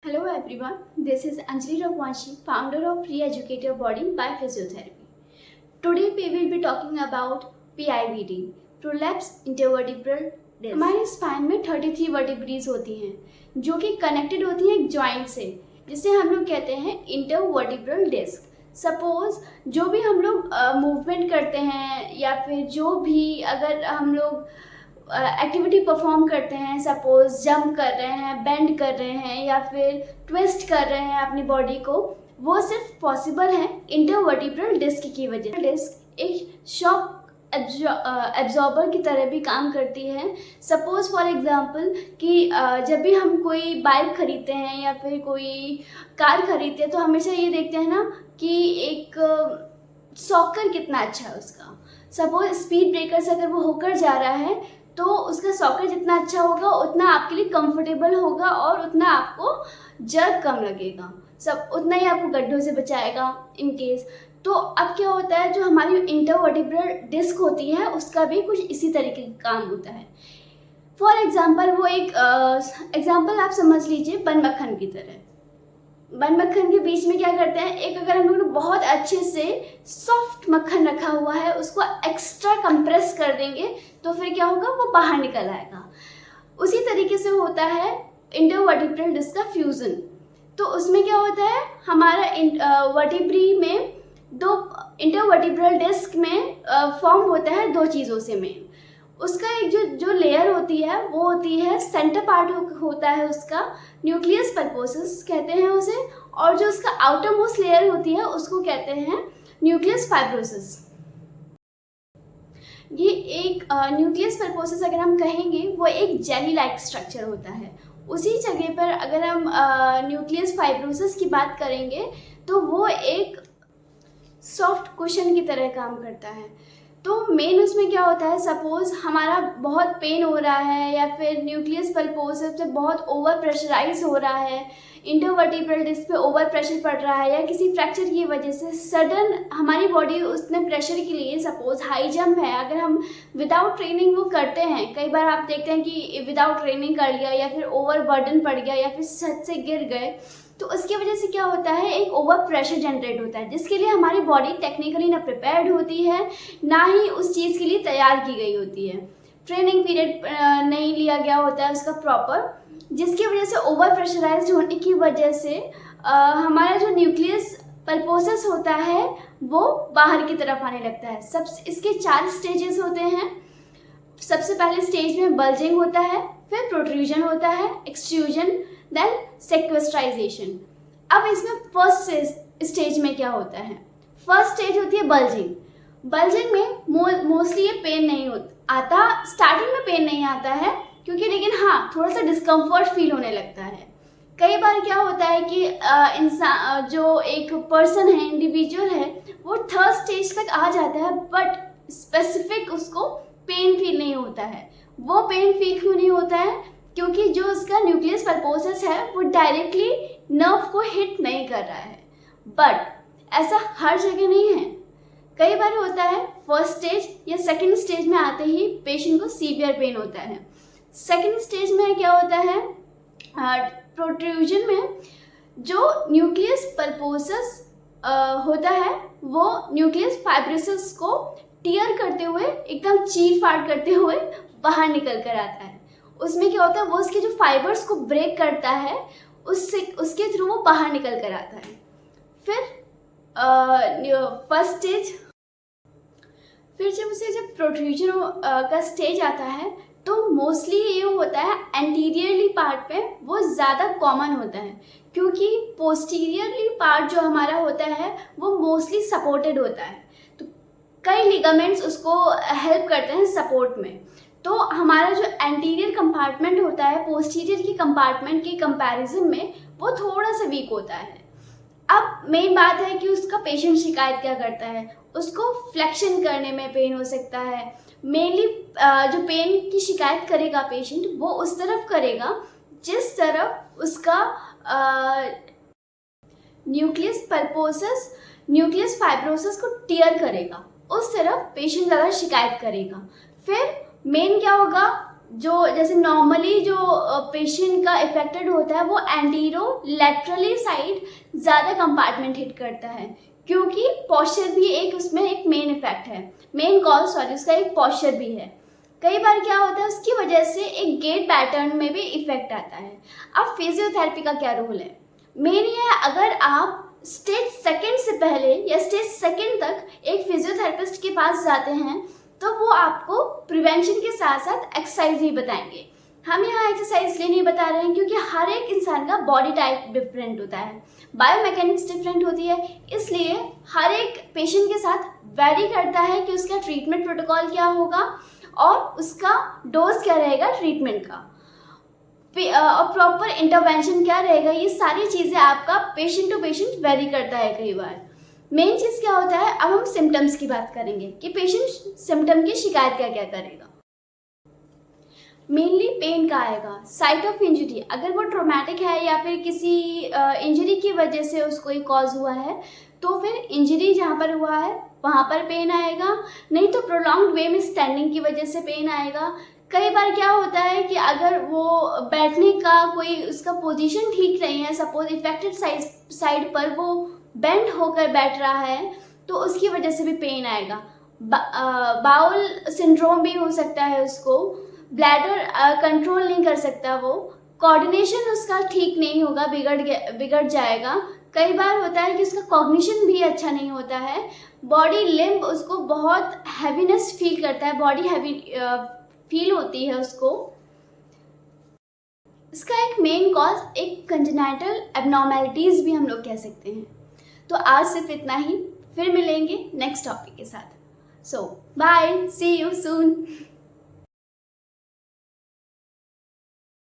Hello everyone, this is Anjali Raghuvanshi, founder of Re-Educator Body by Physiotherapy. Today we will be talking about PIVD, Prolapse Intervertebral Disc. हमारे spine में 33 vertebrae होती हैं जो कि connected होती हैं एक जॉइंट से, जिसे हम लोग कहते हैं इंटरवर्टिब्रल डिस्क। सपोज जो भी हम लोग मूवमेंट करते हैं या फिर जो भी अगर हम लोग एक्टिविटी परफॉर्म करते हैं, सपोज जंप कर रहे हैं, बेंड कर रहे हैं या फिर ट्विस्ट कर रहे हैं अपनी बॉडी को, वो सिर्फ पॉसिबल है इंटरवर्टिब्रल डिस्क की वजह से। डिस्क एक शॉक एब्जॉर्बर की तरह भी काम करती है। सपोज फॉर एग्जांपल कि जब भी हम कोई बाइक खरीदते हैं या फिर कोई कार खरीदते हैं तो हमेशा ये देखते हैं ना कि एक सॉकर कितना अच्छा है उसका। सपोज स्पीड ब्रेकर से अगर वो होकर जा रहा है तो उसका सॉकर जितना अच्छा होगा उतना आपके लिए कंफर्टेबल होगा और उतना आपको जर्क कम लगेगा, सब उतना ही आपको गड्ढों से बचाएगा इन केस। तो अब क्या होता है, जो हमारी इंटरवर्टिब्रल डिस्क होती है उसका भी कुछ इसी तरीके का काम होता है। फॉर एग्जांपल वो एक एग्जांपल आप समझ लीजिए बन मक्खन की तरह। बन मक्खन के बीच में क्या करते हैं, एक अगर हम लोगों ने बहुत अच्छे से सॉफ्ट मक्खन रखा हुआ है उसको एक्स्ट्रा कंप्रेस कर देंगे तो फिर क्या होगा, वो बाहर निकल आएगा। उसी तरीके से होता है इंटरवर्टिब्रल डिस्क का फ्यूजन। तो उसमें क्या होता है, हमारा वर्टिब्री में दो इंटरवर्टिब्रल डिस्क में फॉर्म होता है दो चीज़ों से मेन। उसका एक जो लेयर होती है वो होती है सेंटर पार्ट होता है उसका, न्यूक्लियस पल्पोसस कहते हैं उसे, और जो उसका आउटर मोस्ट लेयर होती है उसको कहते हैं न्यूक्लियस फाइब्रोसिस। ये एक न्यूक्लियस पल्पोसस अगर हम कहेंगे वो एक जेली लाइक स्ट्रक्चर होता है। उसी जगह पर अगर हम न्यूक्लियस फाइब्रोसिस की बात करेंगे तो वो एक सॉफ्ट कुशन की तरह काम करता है। तो मेन उसमें क्या होता है, सपोज हमारा बहुत पेन हो रहा है या फिर न्यूक्लियस पल्पोसस से बहुत ओवर प्रेशराइज हो रहा है, इंटरवर्टिब्रल डिस्क पे ओवर प्रेशर पड़ रहा है या किसी फ्रैक्चर की वजह से सडन हमारी बॉडी उतने प्रेशर के लिए, सपोज हाई जंप है, अगर हम विदाउट ट्रेनिंग वो करते हैं, कई बार आप देखते हैं कि विदाउट ट्रेनिंग कर लिया या फिर ओवर बर्डन पड़ गया या फिर छत से गिर गए, तो उसकी वजह से क्या होता है, एक ओवर प्रेशर जनरेट होता है जिसके लिए हमारी बॉडी टेक्निकली ना प्रिपेयर्ड होती है ना ही उस चीज़ के लिए तैयार की गई होती है। ट्रेनिंग पीरियड नहीं लिया गया होता है उसका प्रॉपर, जिसकी वजह से ओवर प्रेशराइज्ड होने की वजह से हमारा जो न्यूक्लियस पल्पोसस होता है वो बाहर की तरफ आने लगता है। इसके 4 स्टेजेस होते हैं। सबसे पहले स्टेज में बल्जिंग होता है, फिर प्रोट्रूजन होता है, एक्सट्रूजन, देन सेक्वेस्ट्राइजेशन। अब इसमें फर्स्ट स्टेज में क्या होता है, फर्स्ट स्टेज होती है बल्जिंग। बल्जिंग में मोस्टली ये पेन नहीं आता, स्टार्टिंग में पेन नहीं आता है क्योंकि, लेकिन हाँ थोड़ा सा डिस्कम्फर्ट फील होने लगता है। कई बार क्या होता है कि इंसान जो एक पर्सन है, इंडिविजुअल है, वो थर्ड स्टेज तक आ जाता है बट स्पेसिफिक उसको पेन फील नहीं होता है। वो पेन फील क्यों नहीं होता है, क्योंकि जो उसका न्यूक्लियस पल्पोसस है वो डायरेक्टली नर्व को हिट नहीं कर रहा है। बट ऐसा हर जगह नहीं है, कई बार होता है फर्स्ट स्टेज या सेकंड स्टेज में आते ही पेशेंट को सीवियर पेन होता है। सेकंड स्टेज में क्या होता है, प्रोट्रूजन में जो न्यूक्लियस पल्पोसस होता है वो न्यूक्लियस फाइब्रोसिस को टीयर करते हुए, एकदम चीर फाड़ करते हुए बाहर निकल कर आता है। उसमें क्या होता है, वो उसके जो फाइबर्स को ब्रेक करता है, उसके थ्रू वो बाहर निकल कर आता है। फिर फर्स्ट स्टेज, फिर जब प्रोट्रूजन का स्टेज आता है तो मोस्टली ये होता है एंटीरियरली पार्ट पे, वो ज़्यादा कॉमन होता है क्योंकि पोस्टीरियरली पार्ट जो हमारा होता है वो मोस्टली सपोर्टेड होता है। तो कई लिगामेंट्स उसको हेल्प करते हैं सपोर्ट में। तो हमारा जो एंटीरियर कंपार्टमेंट होता है पोस्टीरियर की कंपार्टमेंट के कंपैरिजन में वो थोड़ा सा वीक होता है। अब मेन बात है कि उसका पेशेंट शिकायत क्या करता है, उसको फ्लेक्शन करने में पेन हो सकता है। मेनली जो पेन की शिकायत करेगा पेशेंट वो उस तरफ करेगा जिस तरफ उसका न्यूक्लियस पल्पोसस, न्यूक्लियस फाइब्रोसिस को टीयर करेगा, उस तरफ पेशेंट ज़्यादा शिकायत करेगा। फिर मेन क्या होगा, जो जैसे नॉर्मली जो पेशेंट का इफेक्टेड होता है वो एंटीरो लैटरली साइड ज़्यादा कंपार्टमेंट हिट करता है, क्योंकि पॉस्चर भी एक उसमें एक मेन इफेक्ट है, मेन कॉज सॉरी उसका एक पॉस्चर भी है। कई बार क्या होता है उसकी वजह से एक गेट पैटर्न में भी इफेक्ट आता है। अब फिजियोथेरेपी का क्या रोल है? मेन ये है, अगर आप स्टेज सेकंड से पहले या स्टेज सेकंड तक एक फिजियोथेरेपिस्ट के पास जाते हैं तो वो आपको प्रिवेंशन के साथ साथ एक्सरसाइज भी बताएंगे। हम यहाँ एक्सरसाइज इसलिए नहीं बता रहे हैं क्योंकि हर एक इंसान का बॉडी टाइप डिफरेंट होता है, बायोमैकेनिक्स डिफरेंट होती है, इसलिए हर एक पेशेंट के साथ वैरी करता है कि उसका ट्रीटमेंट प्रोटोकॉल क्या होगा और उसका डोज क्या रहेगा ट्रीटमेंट का, और प्रॉपर इंटरवेंशन क्या रहेगा। ये सारी चीज़ें आपका पेशेंट टू पेशेंट वेरी करता है कई बार। मेन चीज़ क्या होता है, अब हम सिम्टम्स की बात करेंगे कि पेशेंट सिम्टम की शिकायत क्या क्या करेगा। मेनली पेन का आएगा, साइट ऑफ इंजरी, अगर वो ट्रॉमेटिक है या फिर किसी इंजरी की वजह से उसको ये कॉज हुआ है तो फिर इंजरी जहाँ पर हुआ है वहाँ पर पेन आएगा, नहीं तो प्रोलॉन्ग्ड वे में स्टैंडिंग की वजह से पेन आएगा। कई बार क्या होता है कि अगर वो बैठने का कोई उसका पोजीशन ठीक नहीं है, सपोज इफेक्टेड साइड पर वो बेंड होकर बैठ रहा है तो उसकी वजह से भी पेन आएगा। बाउल सिंड्रोम भी हो सकता है उसको, ब्लैडर कंट्रोल नहीं कर सकता, वो कोऑर्डिनेशन उसका ठीक नहीं होगा, बिगड़ जाएगा। कई बार होता है कि उसका कॉग्निशन भी अच्छा नहीं होता है, बॉडी लिम्ब उसको बहुत हैवीनेस फील करता है, बॉडी हैवी फील होती है उसको। इसका एक मेन कॉज एक कंजेनाइटल एबनॉर्मेलिटीज़ भी हम लोग कह सकते हैं। तो आज सिर्फ इतना ही, फिर मिलेंगे नेक्स्ट टॉपिक के साथ। सो बाय, सी यू सून।